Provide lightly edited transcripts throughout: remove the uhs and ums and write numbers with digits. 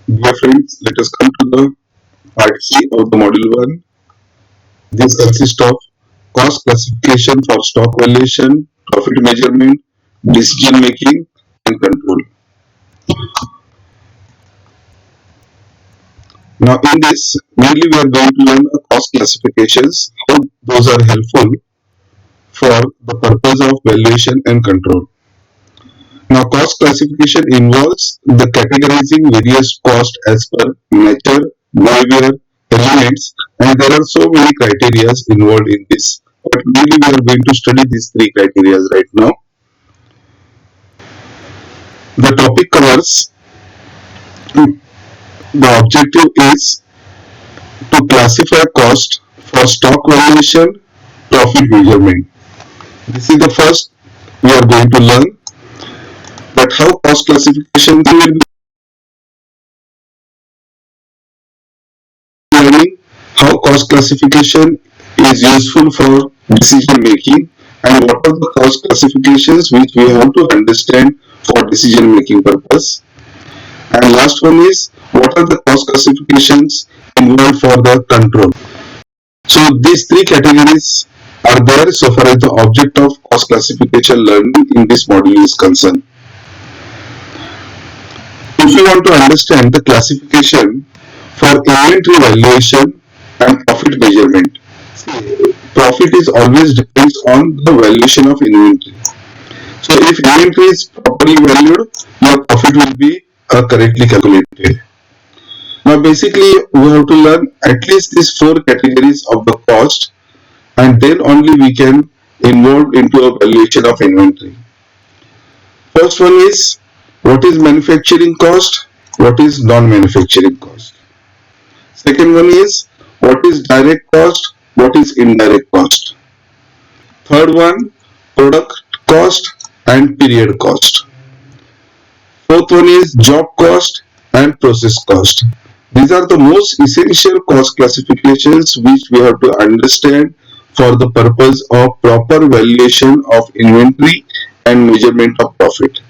Dear friends, let us come to the part C of the module 1. This consists of cost classification for stock valuation, profit measurement, decision making, and control. Now, in this, mainly we are going to learn cost classifications, how those are helpful for the purpose of valuation and control. Now, cost classification involves the categorizing various costs as per nature, behavior, elements, and there are so many criteria involved in this. But mainly we are going to study these three criteria right now. The topic covers, the objective is to classify cost for stock valuation, profit measurement. This is the first we are going to learn. But how cost classification will be learning, how cost classification is useful for decision making, and what are the cost classifications which we have to understand for decision making purpose. And last one is, what are the cost classifications involved for the control. So these three categories are there so far as the object of cost classification learning in this module is concerned. If you want to understand the classification for inventory valuation and profit measurement, profit is always depends on the valuation of inventory. So if inventory is properly valued, your profit will be correctly calculated. Now basically we have to learn at least these four categories of the cost, and then only we can involve into a valuation of inventory. First one is, what is manufacturing cost, what is non-manufacturing cost. Second one is, what is direct cost, what is indirect cost. Third one, product cost and period cost. Fourth one is job cost and process cost. These are the most essential cost classifications which we have to understand for the purpose of proper valuation of inventory and measurement of profit.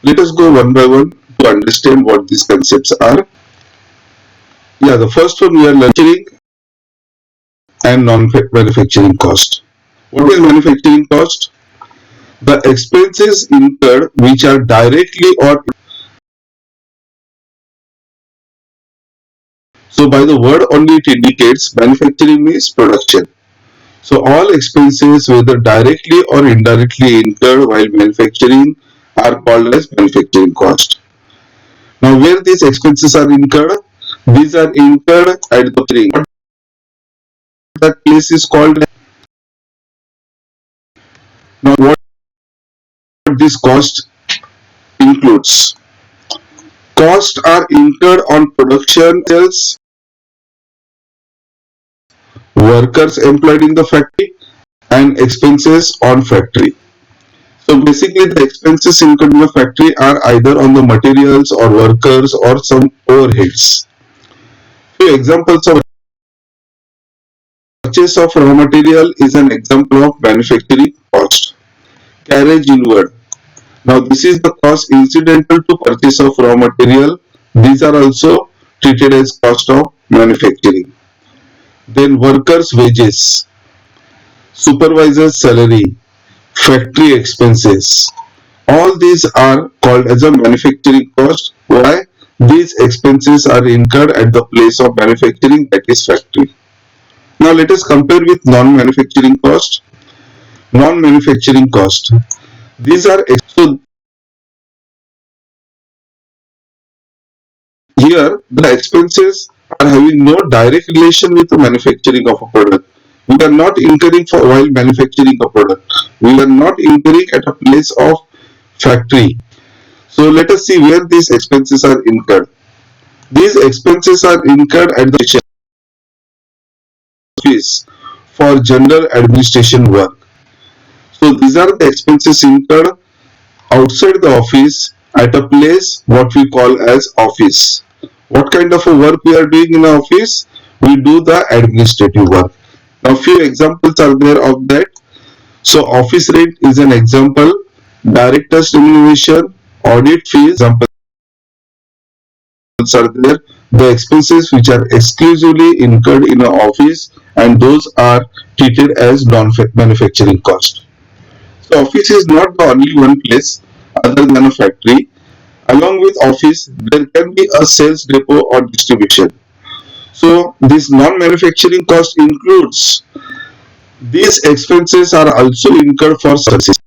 Let us go one by one to understand what these concepts are. The first one we are learning and non-manufacturing cost. What is manufacturing cost? The expenses incurred which are directly or so by the word only it indicates manufacturing means production. So all expenses whether directly or indirectly incurred while manufacturing are called as manufacturing cost. Now where these expenses are incurred? These are incurred at the place. That place is called. Now what this cost includes? Costs are incurred on production sales, workers employed in the factory, and expenses on factory. So basically the expenses incurred in the factory are either on the materials or workers or some overheads. Few examples of purchase of raw material is an example of manufacturing cost. Carriage inward. Now this is the cost incidental to purchase of raw material. These are also treated as cost of manufacturing. Then workers' wages, supervisor's salary, factory expenses. All these are called as a manufacturing cost. Why? These expenses are incurred at the place of manufacturing, that is factory. Now let us compare with non-manufacturing cost. Non-manufacturing cost. These are so here the expenses are having no direct relation with the manufacturing of a product. We are not incurring for while manufacturing a product. We are not incurring at a place of factory. So let us see where these expenses are incurred. These expenses are incurred at the office for general administration work. So these are the expenses incurred outside the office at a place what we call as office. What kind of a work we are doing in the office? We do the administrative work. Now few examples are there of that. So office rent is an example, director's remuneration, audit fees examples examples are there. The expenses which are exclusively incurred in an office, and those are treated as non-manufacturing cost. So office is not the only one place other than a factory. Along with office, there can be a sales depot or distribution. So this non-manufacturing cost includes these expenses are also incurred for services.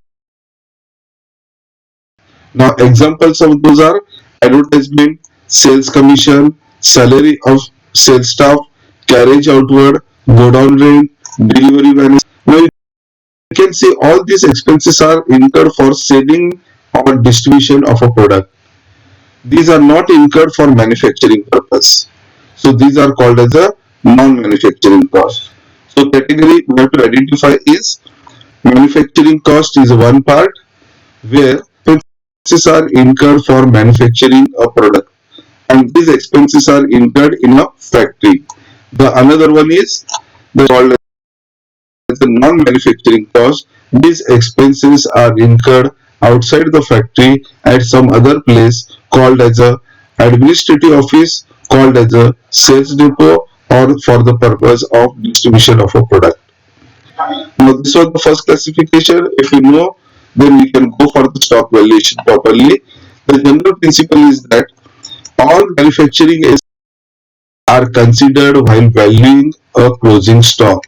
Now examples of those are advertisement, sales commission, salary of sales staff, carriage outward, godown rent, delivery management. Now you can see all these expenses are incurred for selling or distribution of a product. These are not incurred for manufacturing purpose. So these are called as a non-manufacturing cost. So category we have to identify is manufacturing cost is one part where expenses are incurred for manufacturing a product, and these expenses are incurred in a factory. The another one is the called as a non-manufacturing cost. These expenses are incurred outside the factory at some other place called as a administrative office, called as a sales depot, or for the purpose of distribution of a product. Now this was the first classification. If you know, then we can go for the stock valuation properly. The general principle is that all manufacturing are considered while valuing a closing stock.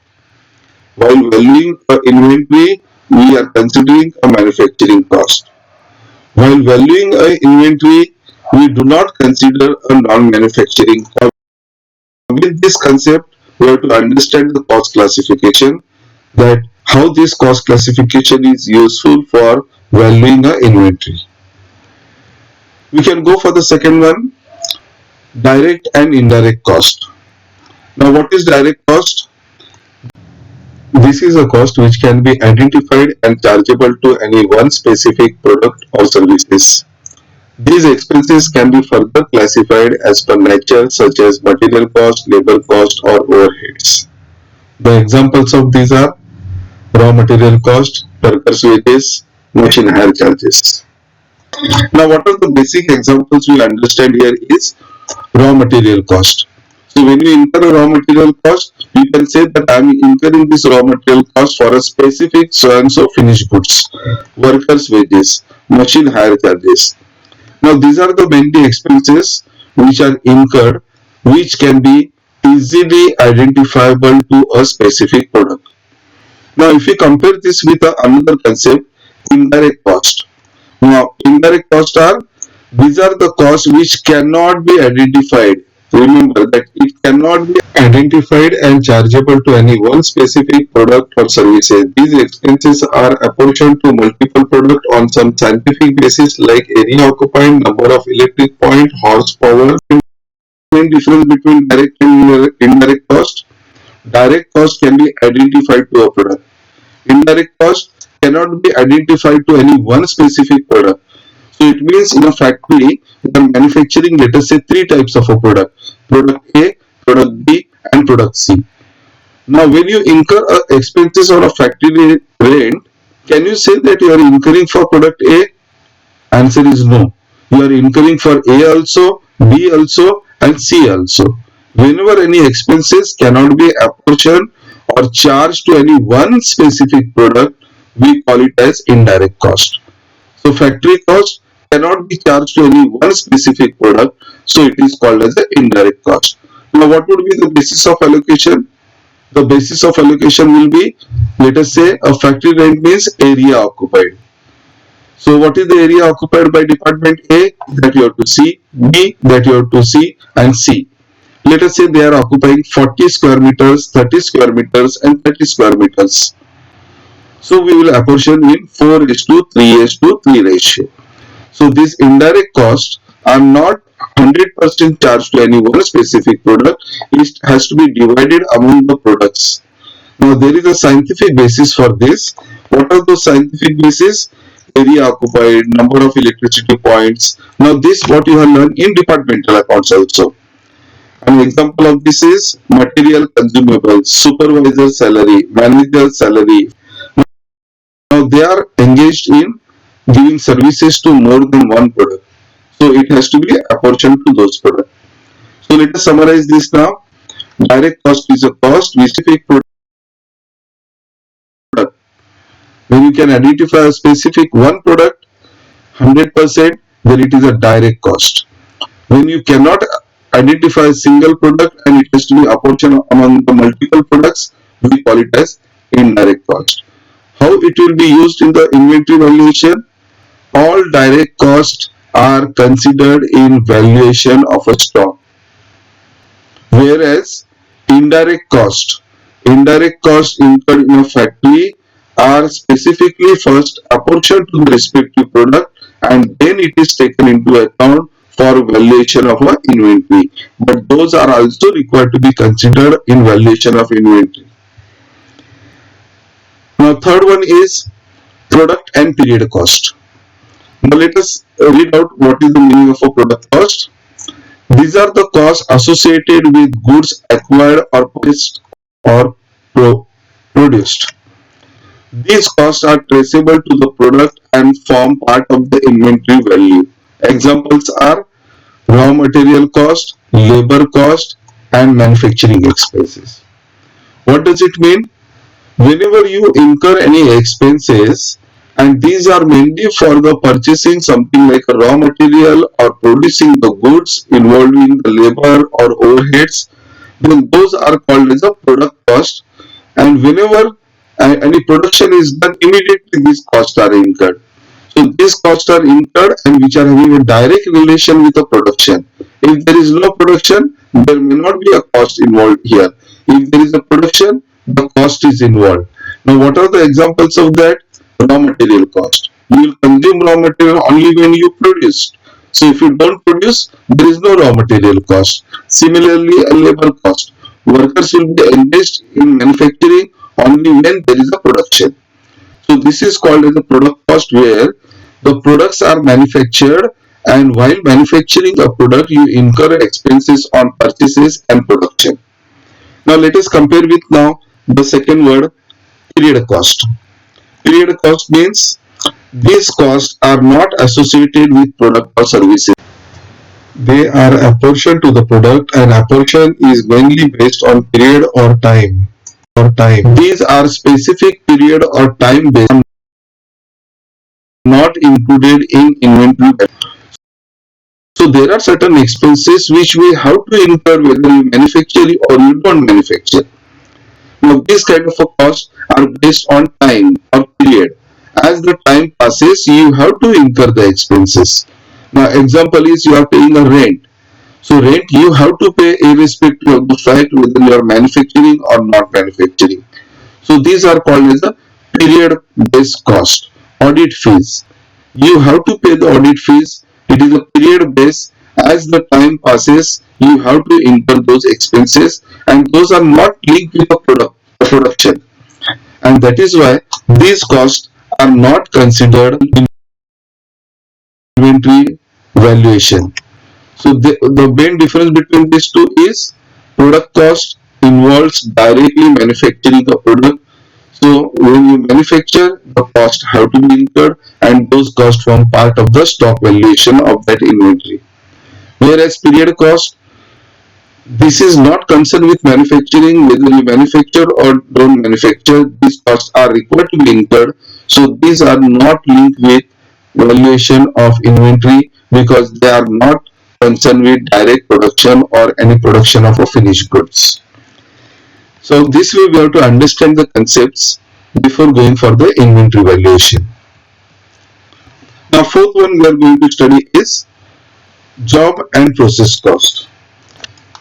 While valuing a inventory, we are considering a manufacturing cost. While valuing a inventory, we do not consider a non-manufacturing cost. With this concept, we have to understand the cost classification, that how this cost classification is useful for valuing a inventory. We can go for the second one, direct and indirect cost. Now what is direct cost? This is a cost which can be identified and chargeable to any one specific product or services. These expenses can be further classified as per nature, such as material cost, labor cost, or overheads. The examples of these are raw material cost, workers' wages, machine hire charges. Now, what are the basic examples we understand here is raw material cost. So when we incur a raw material cost, you can say that I am incurring this raw material cost for a specific so and so finished goods, workers' wages, machine hire charges. Now these are the mainly expenses which are incurred, which can be easily identifiable to a specific product. Now if we compare this with another concept, indirect cost. Now indirect costs are, these are the costs which cannot be identified. Remember that it cannot be identified and chargeable to any one specific product or services. These expenses are apportioned to multiple products on some scientific basis like area occupied, number of electric point, horsepower. Main difference between direct and indirect cost. Direct cost can be identified to a product. Indirect cost cannot be identified to any one specific product. So it means in a factory, we are manufacturing, let us say, three types of a product. Product A, product B, and product C. Now, when you incur expenses on a factory rent, can you say that you are incurring for product A? Answer is no. You are incurring for A also, B also, and C also. Whenever any expenses cannot be apportioned or charged to any one specific product, we call it as indirect cost. So factory cost cannot be charged to any one specific product, so it is called as the indirect cost. Now what would be the basis of allocation? The basis of allocation will be, let us say, a factory rent means area occupied. So what is the area occupied by department A? That you have to see, B that you have to see, and C. Let us say they are occupying 40 square meters, 30 square meters, and 30 square meters. So we will apportion in 4:3:3 ratio. So these indirect costs are not 100% charged to any one specific product. It has to be divided among the products. Now there is a scientific basis for this. What are those scientific basis? Area occupied, number of electricity points. Now this what you have learned in departmental accounts also. An example of this is material consumables, supervisor salary, manager salary. Now they are engaged in giving services to more than one product. So it has to be apportioned to those products. So let us summarize this now. Direct cost is a cost which specific product. When you can identify a specific one product 100%, then it is a direct cost. When you cannot identify a single product and it has to be apportioned among the multiple products, we call it as indirect cost. How it will be used in the inventory valuation? All direct costs are considered in valuation of a stock, whereas indirect cost incurred in a factory are specifically first apportioned to the respective product and then it is taken into account for valuation of a inventory, but those are also required to be considered in valuation of inventory. Now third one is product and period cost. Now let us read out what is the meaning of a product cost. These are the costs associated with goods acquired or purchased or produced. These costs are traceable to the product and form part of the inventory value. Examples are raw material cost, labor cost, and manufacturing expenses. What does it mean? Whenever you incur any expenses, and these are mainly for the purchasing something like a raw material or producing the goods involving the labor or overheads, then those are called as a product cost. And whenever any production is done, immediately these costs are incurred. So these costs are incurred and which are having a direct relation with the production. If there is no production, there may not be a cost involved here. If there is a production, the cost is involved. Now what are the examples of that? Raw material cost. You will consume raw material only when you produce. So if you don't produce, there is no raw material cost. Similarly, a labor cost. Workers will be engaged in manufacturing only when there is a production. So this is called as a product cost where the products are manufactured and while manufacturing a product you incur expenses on purchases and production. Now let us compare with now the second word, period cost. Period cost means these costs are not associated with product or services. They are apportioned to the product and apportion is mainly based on period or time. These are specific period or time based, not included in inventory. So there are certain expenses which we have to incur whether you manufacture or you don't manufacture. Now these kind of costs are based on time or period. As the time passes, you have to incur the expenses. Now example is you are paying a rent. So rent you have to pay irrespective of the fact whether you are manufacturing or not manufacturing. So these are called as a period based cost. Audit fees. You have to pay the audit fees. It is a period based. As the time passes, you have to incur those expenses and those are not linked with the production. And that is why these costs are not considered in inventory valuation. So the main difference between these two is product cost involves directly manufacturing a product. So when you manufacture, the cost have to be incurred and those costs form part of the stock valuation of that inventory. Whereas period cost, this is not concerned with manufacturing, whether you manufacture or don't manufacture, these costs are required to be incurred. So these are not linked with valuation of inventory because they are not concerned with direct production or any production of a finished goods. So this way we have to understand the concepts before going for the inventory valuation. Now fourth one we are going to study is job and process cost.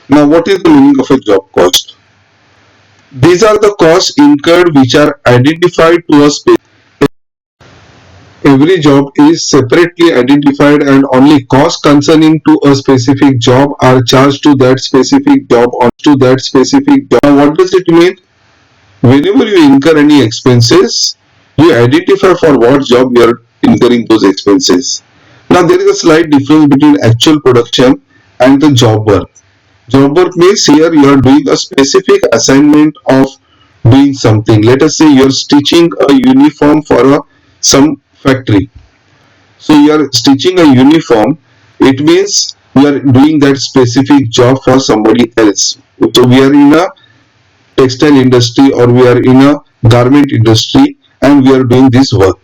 Now what is the meaning of a job cost? These are the costs incurred which are identified to a space. Every job is separately identified and only costs concerning to a specific job are charged to that specific job or to that specific job. Now what does it mean? Whenever you incur any expenses, you identify for what job you are incurring those expenses. Now there is a slight difference between actual production and the job work. Job work means here you are doing a specific assignment of doing something. Let us say you are stitching a uniform for some factory. So you are stitching a uniform. It means we are doing that specific job for somebody else. So we are in a textile industry or we are in a garment industry and we are doing this work.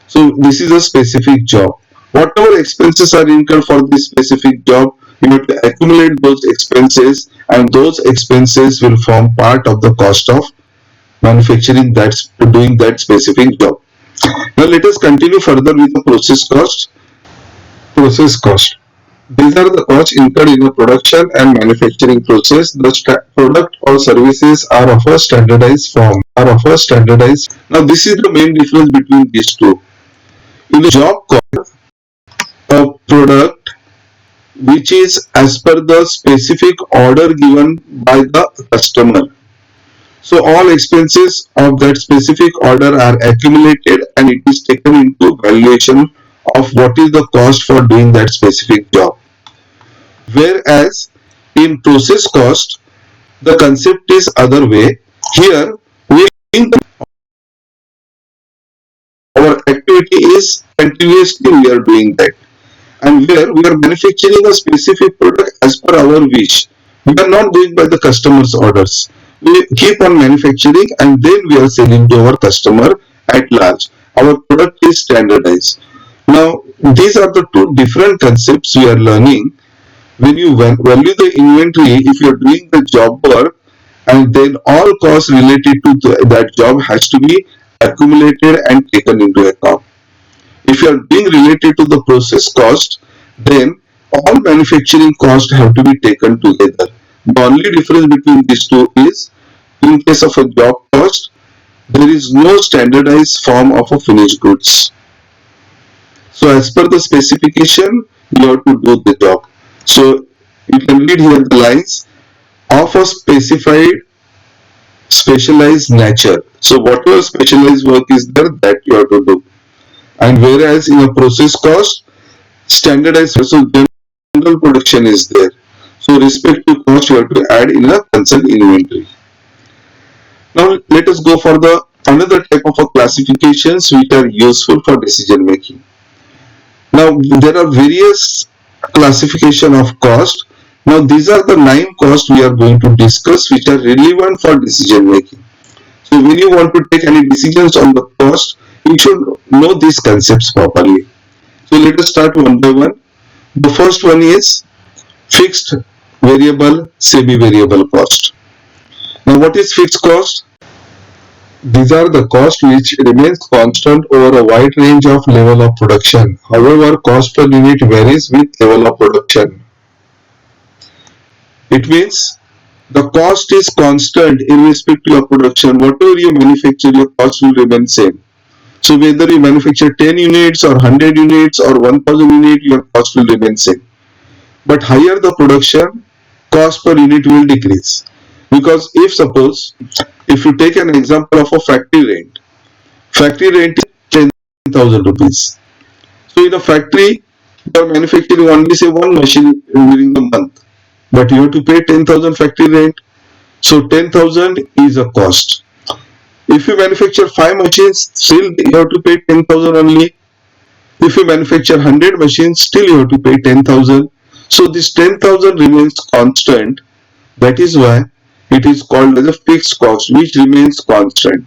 So this is a specific job. Whatever expenses are incurred for this specific job, you have to accumulate those expenses, and those expenses will form part of the cost of manufacturing that's doing that specific job. Now let us continue further with the process cost. Process cost. These are the costs incurred in the production and manufacturing process. The product or services are of a standardized form. Now this is the main difference between these two. In a job cost, a product which is as per the specific order given by the customer. So all expenses of that specific order are accumulated and it is taken into valuation of what is the cost for doing that specific job. Whereas in process cost, the concept is other way. Here, we our activity is continuously we are doing that, and where we are manufacturing a specific product as per our wish. We are not going by the customer's orders. We keep on manufacturing and then we are selling to our customer at large. Our product is standardized. Now, these are the two different concepts we are learning. When you value the inventory, if you are doing the job work, and then all costs related to that job has to be accumulated and taken into account. If you are being related to the process cost, then all manufacturing costs have to be taken together. The only difference between these two is, in case of a job cost, there is no standardized form of a finished goods. So as per the specification, you have to do the job. So you can read here the lines of a specified specialized nature. So whatever specialized work is there, that you have to do. And whereas in a process cost, standardized, so general production is there. So respective cost you have to add in a concerned inventory. Now let us go for the another type of a classifications which are useful for decision making. Now there are various classification of cost. Now these are the 9 costs we are going to discuss which are relevant for decision making. So when you want to take any decisions on the cost, you should know these concepts properly. So let us start one by one. The first one is fixed, variable, semi-variable cost. Now what is fixed cost? These are the costs which remains constant over a wide range of level of production. However, cost per unit varies with level of production. It means the cost is constant irrespective of production. Whatever you manufacture, your cost will remain same. So whether you manufacture 10 units or 100 units or 1000 units, your cost will remain same. But higher the production, cost per unit will decrease. Because if you take an example of a factory rent is 10,000 rupees. So in a factory, you are manufacturing only say one machine during the month, but you have to pay 10,000 factory rent. So 10,000 is a cost. If you manufacture 5 machines, still you have to pay 10,000 only. If you manufacture 100 machines, still you have to pay 10,000. So this 10,000 remains constant. That is why it is called as a fixed cost which remains constant.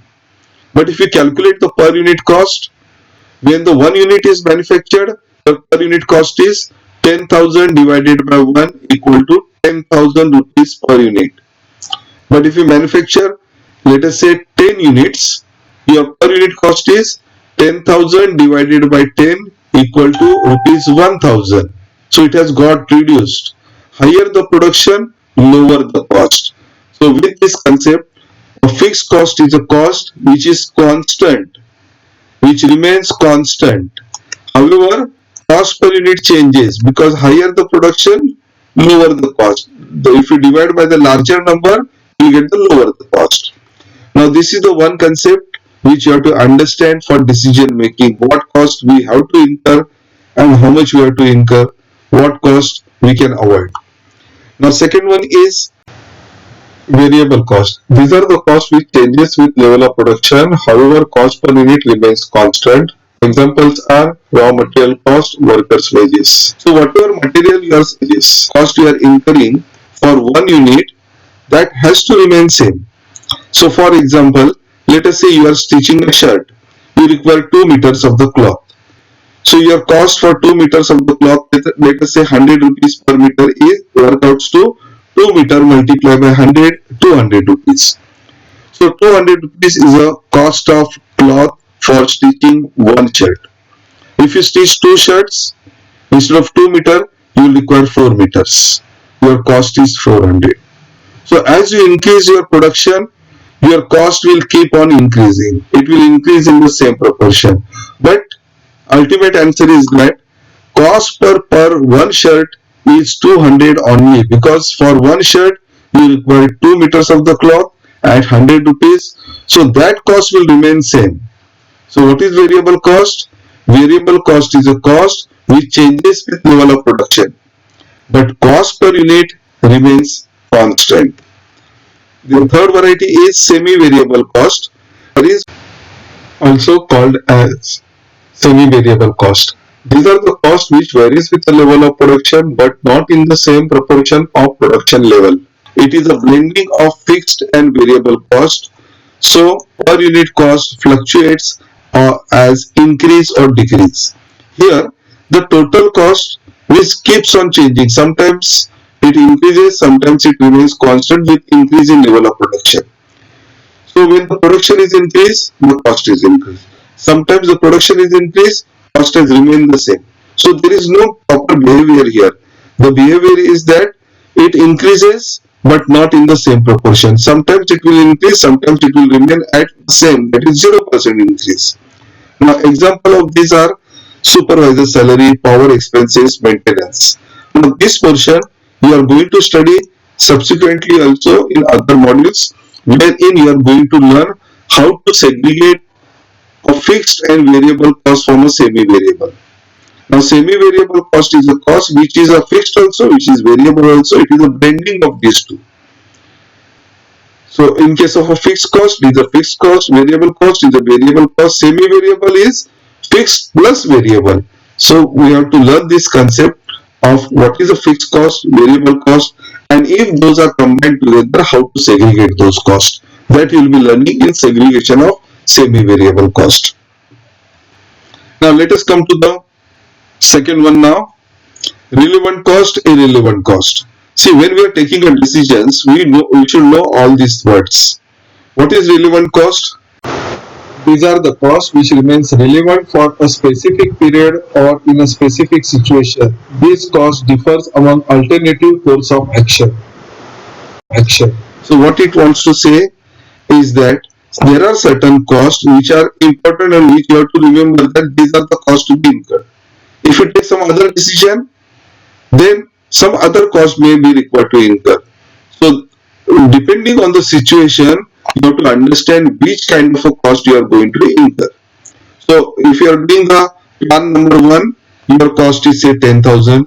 But if you calculate the per unit cost, when the 1 unit is manufactured, the per unit cost is 10,000 divided by 1 equal to 10,000 rupees per unit. But if you manufacture, let us say 10 units, your per unit cost is 10,000 divided by 10 equal to rupees 1,000. So it has got reduced. Higher the production, lower the cost. So with this concept, a fixed cost is a cost which is constant, which remains constant. However, cost per unit changes because higher the production, lower the cost. If you divide by the larger number, you get the lower the cost. Now this is the one concept which you have to understand for decision making. What cost we have to incur and how much we have to incur, what cost we can avoid. Now second one is variable cost. These are the costs which changes with level of production. However, cost per unit remains constant. Examples are raw material cost, workers' wages. So whatever material cost you are incurring for one unit, that has to remain same. So for example, let us say you are stitching a shirt. You require 2 meters of the cloth. So your cost for 2 meters of the cloth, let us say 100 rupees per meter, is work out to 2 meter multiplied by 100, 200 rupees. So 200 rupees is a cost of cloth for stitching one shirt. If you stitch two shirts, instead of 2 meter, you will require 4 meters. Your cost is 400. So as you increase your production, your cost will keep on increasing. It will increase in the same proportion. But ultimate answer is that cost per one shirt is 200 only, because for one shirt you require 2 meters of the cloth at 100 rupees. So that cost will remain same. So what is variable cost? Variable cost is a cost which changes with level of production, but cost per unit remains constant. The third variety is semi-variable cost, that is also called as semi-variable cost. These are the costs which varies with the level of production but not in the same proportion of production level. It is a blending of fixed and variable cost. So per unit cost fluctuates as increase or decrease. Here the total cost which keeps on changing. Sometimes it increases, sometimes it remains constant with increase in level of production. So when the production is increased, the cost is increased. Sometimes the production is increased, cost has remained the same. So there is no proper behavior here. The behavior is that it increases but not in the same proportion. Sometimes it will increase, sometimes it will remain at the same, that is 0% increase. Now example of these are supervisor salary, power expenses, maintenance. Now this portion you are going to study subsequently also in other modules, wherein you are going to learn how to segregate a fixed and variable cost from a semi-variable. Now semi-variable cost is a cost which is a fixed also, which is variable also. It is a blending of these two. So in case of a fixed cost, is a fixed cost, variable cost is a variable cost, semi-variable is fixed plus variable. So we have to learn this concept of what is a fixed cost, variable cost, and if those are combined together, how to segregate those costs. That you will be learning in segregation of semi-variable cost. Now let us come to the second one now. Relevant cost, irrelevant cost. See, when we are taking a decisions, we should know all these words. What is relevant cost? These are the costs which remains relevant for a specific period or in a specific situation. This cost differs among alternative course of action. So what it wants to say is that there are certain costs which are important and which you have to remember that these are the costs to be incurred. If you take some other decision, then some other cost may be required to incur. So depending on the situation, you have to understand which kind of a cost you are going to incur. So if you are doing the plan number 1, your cost is say 10,000.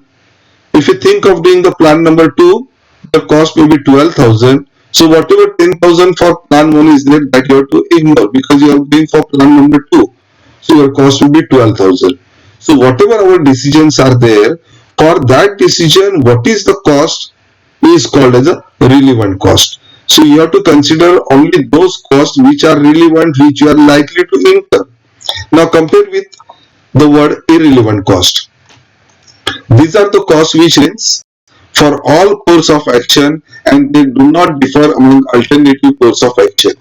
If you think of doing the plan number 2, the cost will be 12,000. So whatever 10,000 for plan 1 is there, that you have to ignore because you are going for plan number 2. So your cost will be 12,000. So whatever our decisions are there, for that decision, what is the cost is called as a relevant cost. So you have to consider only those costs which are relevant, which you are likely to incur. Now compare with the word irrelevant cost. These are the costs which remains for all course of action and they do not differ among alternative course of action.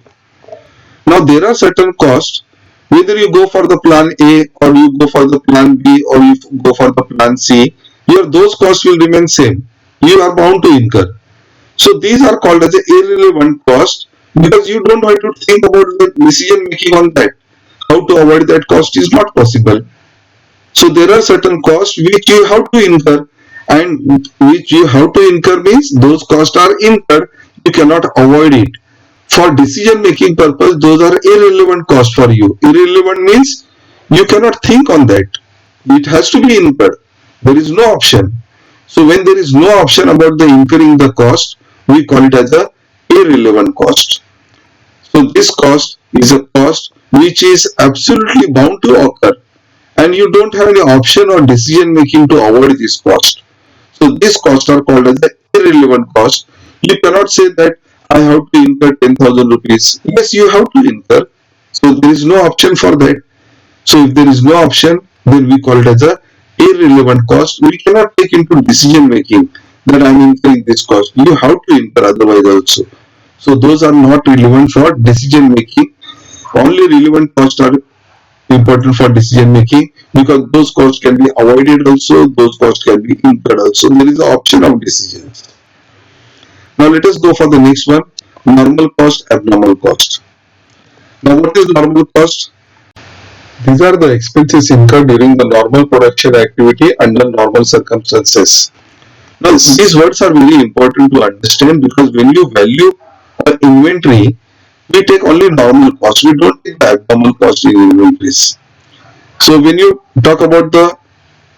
Now there are certain costs, whether you go for the plan A or you go for the plan B or you go for the plan C, those costs will remain same. You are bound to incur. So these are called as a irrelevant cost because you don't have to think about the decision making on that. How to avoid that cost is not possible. So there are certain costs which you have to incur, and which you have to incur means those costs are incurred, you cannot avoid it. For decision making purpose, those are irrelevant costs for you. Irrelevant means you cannot think on that. It has to be incurred. There is no option. So when there is no option about the incurring the cost, we call it as a irrelevant cost. So this cost is a cost which is absolutely bound to occur. and you don't have any option or decision making to avoid this cost. So these costs are called as the irrelevant cost. You cannot say that I have to incur 10,000 rupees. Yes, you have to incur. So there is no option for that. So if there is no option, then we call it as a irrelevant cost. We cannot take into decision making that I am incurring this cost. You have to incur otherwise also. So those are not relevant for decision making. Only relevant costs are important for decision making because those costs can be avoided also, those costs can be incurred also. There is an option of decisions. Now let us go for the next one, normal cost, abnormal cost. Now what is normal cost? These are the expenses incurred during the normal production activity under normal circumstances. Now these words are very important to understand because when you value an inventory, we take only normal cost. We don't take the abnormal cost in inventories. So when you talk about the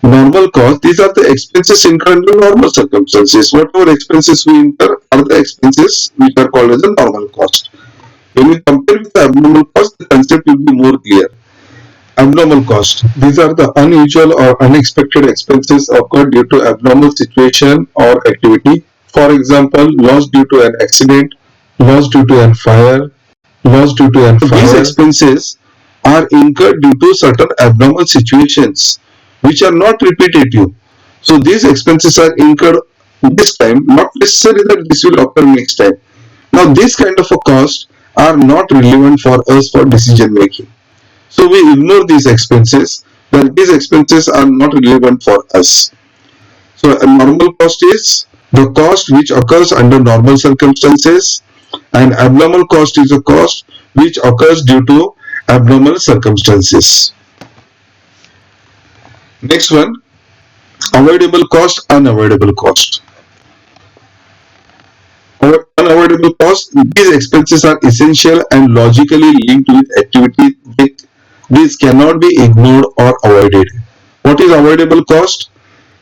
normal cost, these are the expenses incurred under normal circumstances. Whatever expenses we incur are the expenses which are called as a normal cost. When we compare with the abnormal cost, the concept will be more clear. Abnormal cost. These are the unusual or unexpected expenses occurred due to abnormal situation or activity. For example, loss due to an accident, loss due to a fire, loss due to a fire. These expenses are incurred due to certain abnormal situations which are not repetitive. So these expenses are incurred this time, not necessarily that this will occur next time. Now this kind of a cost are not relevant for us for decision making. So we ignore these expenses, that these expenses are not relevant for us. So a normal cost is the cost which occurs under normal circumstances, and abnormal cost is a cost which occurs due to abnormal circumstances. Next one, avoidable cost, unavoidable cost. Unavoidable cost, these expenses are essential and logically linked with activity. These cannot be ignored or avoided. What is avoidable cost?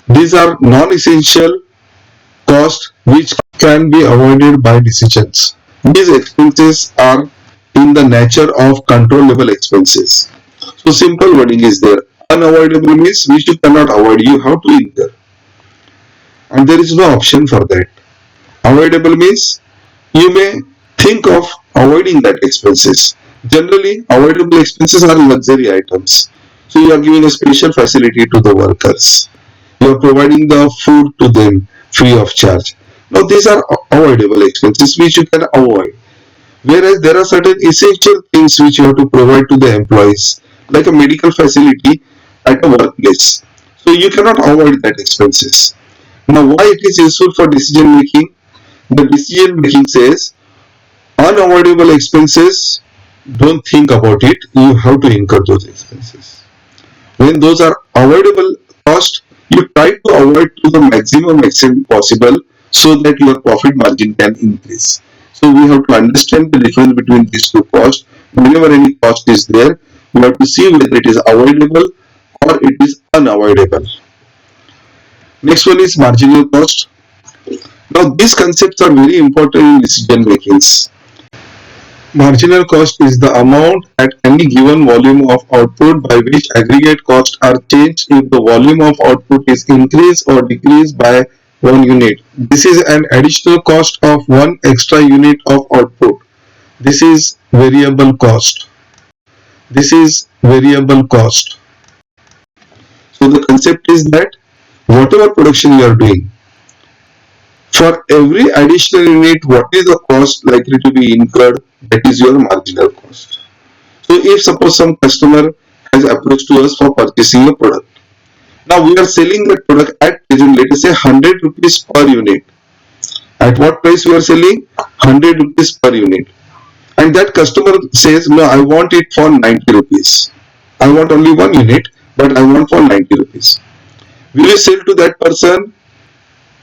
These are non-essential costs which can be avoided by decisions. These expenses are in the nature of controllable expenses. So simple wording is there. Unavoidable means which you cannot avoid, you have to incur. And there is no option for that. Avoidable means you may think of avoiding that expenses. Generally, avoidable expenses are luxury items. So you are giving a special facility to the workers. You are providing the food to them free of charge. Now these are avoidable expenses which you can avoid. Whereas there are certain essential things which you have to provide to the employees, like a medical facility at a workplace. So you cannot avoid that expenses. Now why it is useful for decision making? The decision making says unavoidable expenses, don't think about it, you have to incur those expenses. When those are avoidable cost, you try to avoid to the maximum extent possible so that your profit margin can increase. So we have to understand the difference between these two costs. Whenever any cost is there, we have to see whether it is avoidable or it is unavoidable. Next one is marginal cost. Now these concepts are very important in decision makings. Marginal cost is the amount at any given volume of output by which aggregate costs are changed if the volume of output is increased or decreased by 1 unit. This is an additional cost of 1 extra unit of output. This is variable cost. This is variable cost. So the concept is that whatever production you are doing, for every additional unit, what is the cost likely to be incurred? That is your marginal cost. So if suppose some customer has approached to us for purchasing a product. Now we are selling that product at present, let us say 100 rupees per unit. At what price we are selling? 100 rupees per unit. And that customer says, no, I want it for 90 rupees. I want only one unit, but I want for 90 rupees. Will you sell to that person?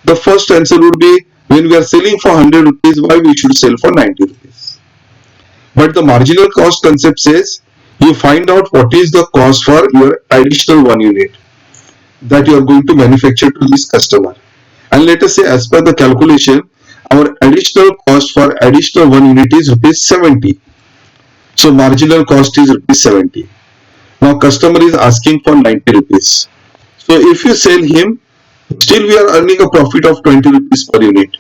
The first answer would be, when we are selling for 100 rupees, why we should sell for 90 rupees? But the marginal cost concept says, you find out what is the cost for your additional 1 unit that you are going to manufacture to this customer. And let us say, as per the calculation, our additional cost for additional 1 unit is rupees 70. So marginal cost is rupees 70. Now customer is asking for 90 rupees. So if you sell him, still we are earning a profit of 20 rupees per unit.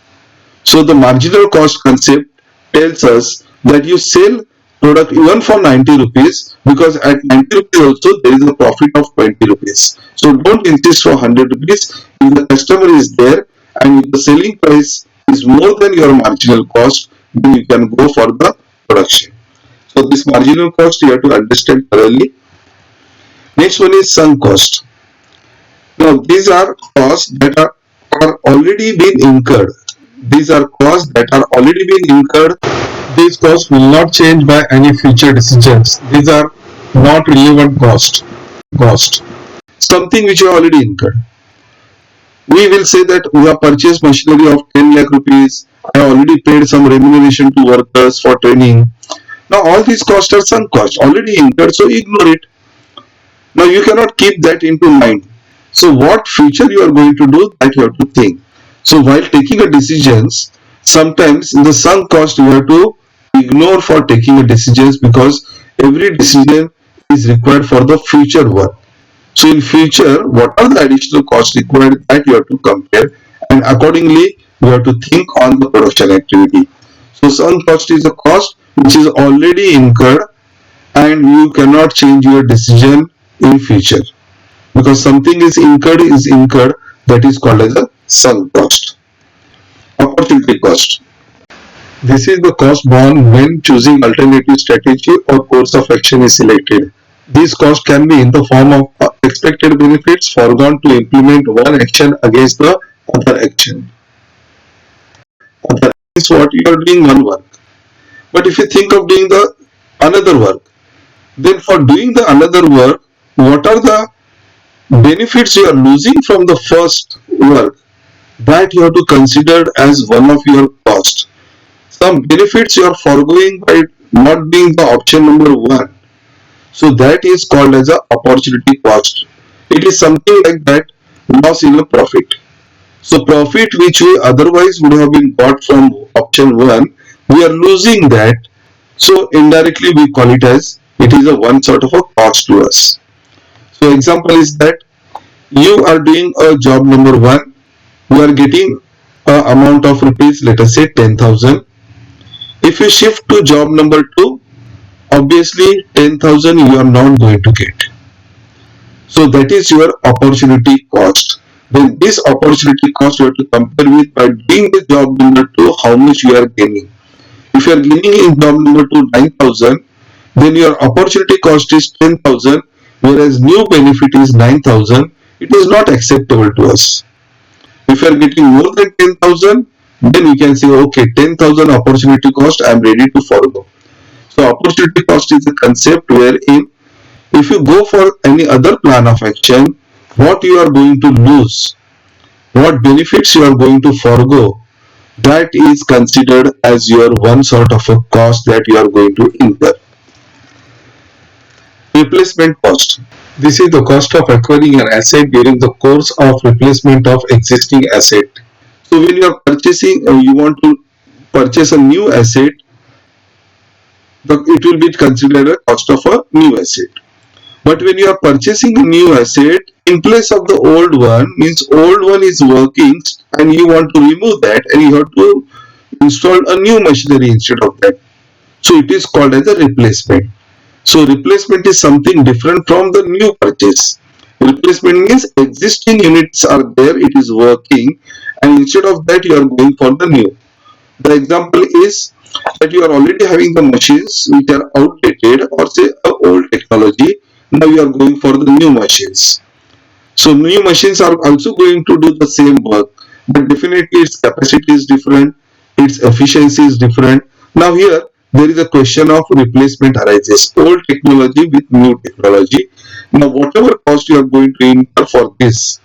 So the marginal cost concept tells us that you sell product even for 90 rupees, because at 90 rupees also there is a profit of 20 rupees. So don't insist for 100 rupees. If the customer is there and if the selling price is more than your marginal cost, then you can go for the production. So this marginal cost you have to understand thoroughly. Next one is sunk cost. Now these are costs that are already been incurred. These are costs that are already been incurred. These costs will not change by any future decisions. These are not relevant cost. Something which you already incurred. We will say that we have purchased machinery of 10 lakh rupees. I already paid some remuneration to workers for training. Now all these costs are sunk costs already incurred, so ignore it. Now you cannot keep that into mind. So what future you are going to do, that you have to think. So while taking a decisions, sometimes in the sunk cost you have to ignore for taking a decisions, because every decision is required for the future work. So in future, what are the additional costs required, that you have to compare, and accordingly you have to think on the production activity. So sunk cost is a cost which is already incurred and you cannot change your decision in future, because something is incurred, that is called as a sunk cost. Opportunity cost. This is the cost borne when choosing alternative strategy or course of action is selected. These costs can be in the form of expected benefits foregone to implement one action against the other action. Other is what you are doing one work. But if you think of doing the another work, then for doing the another work, what are the benefits you are losing from the first work, that you have to consider as one of your costs. Some benefits you are foregoing by not being the option number one. So that is called as a opportunity cost. It is something like that, loss in a profit. So profit which we otherwise would have been got from option one, we are losing that. So indirectly we call it as, it is a one sort of a cost to us. So example is that you are doing a job number one, you are getting a amount of rupees, let us say 10,000. If you shift to job number two, obviously 10,000 you are not going to get. So that is your opportunity cost. Then this opportunity cost you have to compare with, by doing the job number two, how much you are gaining. If you are gaining in job number two 9,000, then your opportunity cost is 10,000, whereas new benefit is 9,000. It is not acceptable to us. If you are getting more than 10,000, then we can say, okay, 10,000 opportunity cost I am ready to forego. So opportunity cost is a concept wherein if you go for any other plan of action, what you are going to lose, what benefits you are going to forego, that is considered as your one sort of a cost that you are going to incur. Replacement cost. This is the cost of acquiring an asset during the course of replacement of existing asset. So when you are purchasing, you want to purchase a new asset, it will be considered a cost of a new asset. But when you are purchasing a new asset, in place of the old one, means old one is working and you want to remove that and you have to install a new machinery instead of that. So it is called as a replacement. So replacement is something different from the new purchase. Replacement means existing units are there, it is working, and instead of that you are going for the new. The example is that you are already having the machines which are outdated or say old technology. Now you are going for the new machines. So new machines are also going to do the same work, but definitely its capacity is different, its efficiency is different. Now here there is a question of replacement arises, old technology with new technology. Now whatever cost you are going to incur for this,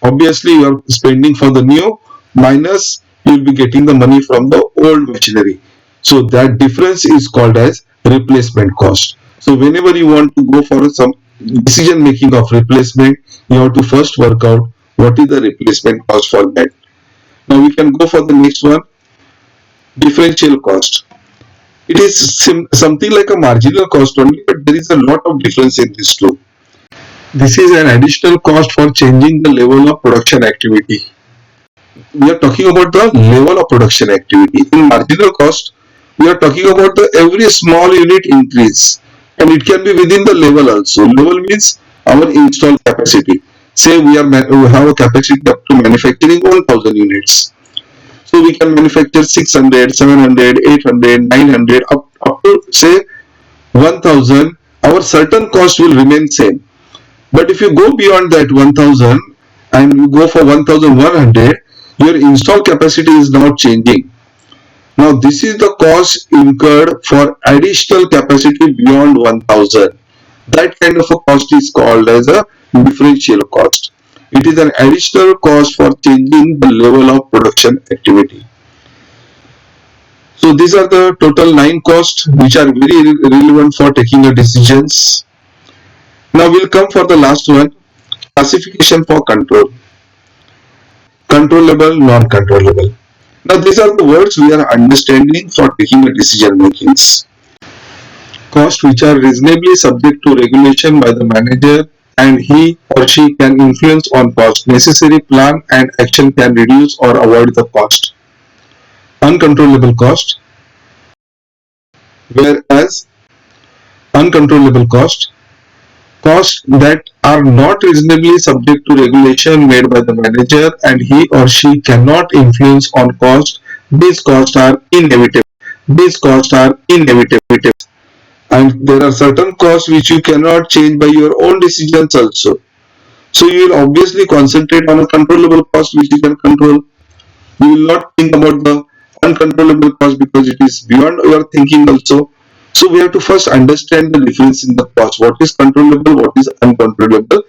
obviously you are spending for the new, minus you will be getting the money from the old machinery. So that difference is called as replacement cost. So whenever you want to go for some decision making of replacement, you have to first work out what is the replacement cost for that. Now we can go for the next one, differential cost. It is something like a marginal cost only, but there is a lot of difference in these two. This is an additional cost for changing the level of production activity. We are talking about the level of production activity. In marginal cost, we are talking about the every small unit increase, and it can be within the level also. Level means our installed capacity. Say we have a capacity up to manufacturing 1000 units. So we can manufacture 600, 700, 800, 900 up to say 1000. Our certain cost will remain same. But if you go beyond that 1000 and you go for 1100, your install capacity is now changing. Now this is the cost incurred for additional capacity beyond 1000. That kind of a cost is called as a differential cost. It is an additional cost for changing the level of production activity. So these are the total 9 costs which are very relevant for taking a decisions. Now we'll come for the last one, classification for control. Controllable, non-controllable. Now these are the words we are understanding for taking a decision makings. Costs which are reasonably subject to regulation by the manager and he or she can influence on cost. Necessary plan and action can reduce or avoid the cost. Uncontrollable cost, whereas uncontrollable costs that are not reasonably subject to regulation made by the manager and he or she cannot influence on cost. These costs are inevitable. These costs are inevitable. And there are certain costs which you cannot change by your own decisions also. So you will obviously concentrate on a controllable cost which you can control. You will not think about the uncontrollable cost because it is beyond your thinking also. So we have to first understand the difference in the cost. What is controllable, what is uncontrollable,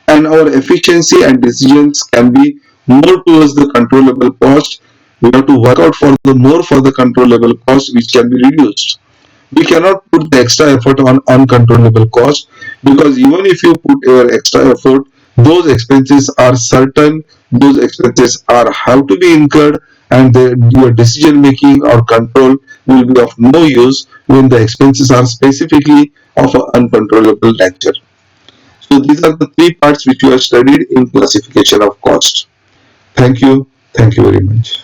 and our efficiency and decisions can be more towards the controllable cost. We have to work out for the more for the controllable cost which can be reduced. We cannot put the extra effort on uncontrollable cost because even if you put your extra effort, those expenses are certain, those expenses are have to be incurred, and your decision making or control will be of no use when the expenses are specifically of an uncontrollable nature. So these are the three parts which you have studied in classification of cost. Thank you very much.